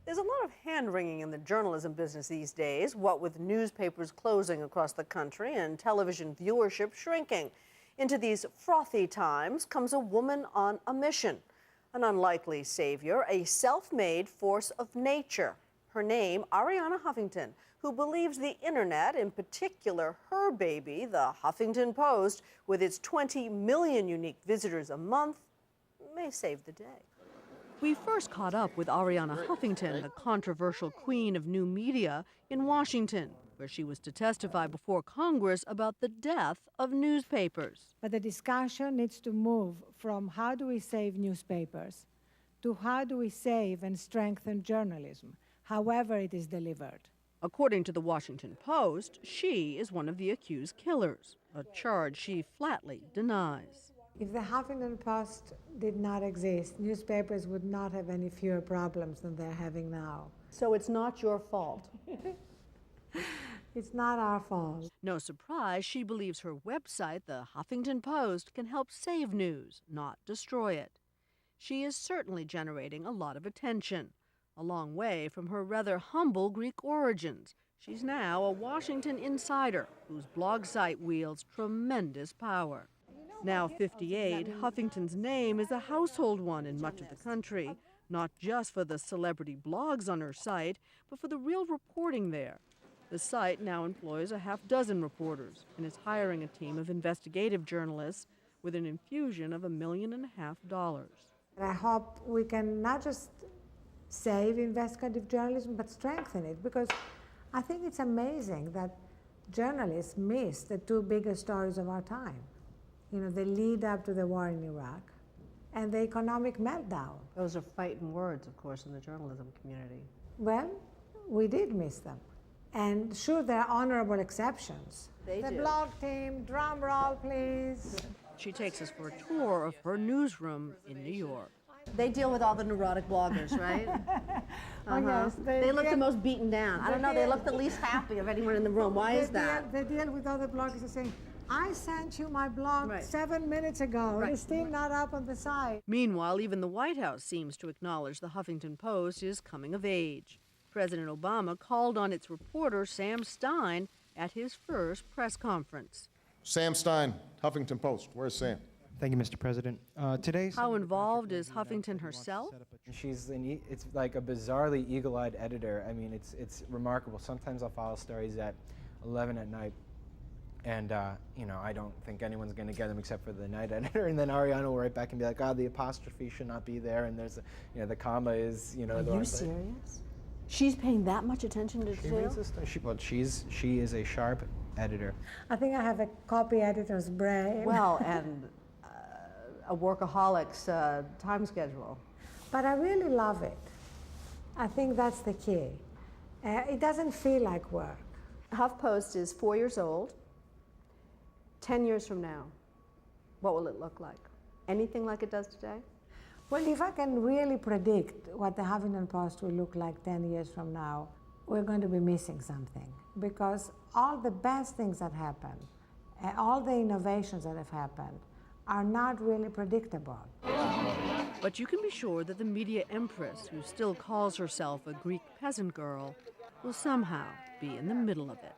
There's a lot of hand-wringing in the journalism business these days, what with newspapers closing across the country and television viewership shrinking. Into these frothy times comes a woman on a mission, an unlikely savior, a self-made force of nature. Her name, Arianna Huffington, who believes the internet, in particular her baby, the Huffington Post, with its 20 million unique visitors a month, may save the day. We first caught up with Arianna Huffington, the controversial queen of new media, in Washington, where she was to testify before Congress about the death of newspapers. But the discussion needs to move from how do we save newspapers to how do we save and strengthen journalism, however it is delivered. According to the Washington Post, she is one of the accused killers, a charge she flatly denies. If the Huffington Post did not exist, newspapers would not have any fewer problems than they're having now. So it's not your fault? It's not our fault. No surprise, she believes her website, the Huffington Post, can help save news, not destroy it. She is certainly generating a lot of attention, a long way from her rather humble Greek origins. She's now a Washington insider whose blog site wields tremendous power. Now 58, Huffington's name is a household one in much of the country, not just for the celebrity blogs on her site, but for the real reporting there. The site now employs a half-dozen reporters and is hiring a team of investigative journalists with an infusion of $1.5 million. I hope we can not just save investigative journalism, but strengthen it, because I think it's amazing that journalists miss the two biggest stories of our time. You know, the lead up to the war in Iraq and the economic meltdown. Those are fighting words, of course, in the journalism community. Well, we did miss them. And sure, there are honorable exceptions. The blog team, drum roll, please. She takes us for a tour of her newsroom in New York. They deal with all the neurotic bloggers, right? Oh, yes. They look the most beaten down. I don't know, they look the least happy of anyone in the room. Why is that? They deal with other bloggers and saying, I sent you my blog Right. 7 minutes ago. Right. It's still not up on the site. Meanwhile, even the White House seems to acknowledge the Huffington Post is coming of age. President Obama called on its reporter, Sam Stein, at his first press conference. Sam Stein, Huffington Post. Where's Sam? Thank you, Mr. President. Today, How involved is Huffington herself? She's it's like a bizarrely eagle-eyed editor. I mean, it's remarkable. Sometimes I'll file stories at 11 at night, and you know, I don't think anyone's going to get them except for the night editor. And then Arianna will write back and be like, "Oh, the apostrophe should not be there," and there's, you know, the comma is, you know. Are you serious? She's paying that much attention to She detail? reads this stuff. She is a sharp editor. I think I have a copy editor's brain. Well, and a workaholic's time schedule. But I really love it. I think that's the key. It doesn't feel like work. HuffPost is 4 years old. 10 years from now, what will it look like? Anything like it does today? Well, if I can really predict what the Huffington Post will look like 10 years from now, we're going to be missing something. Because all the best things that happen, all the innovations that have happened, are not really predictable. But you can be sure that the media empress, who still calls herself a Greek peasant girl, will somehow be in the middle of it.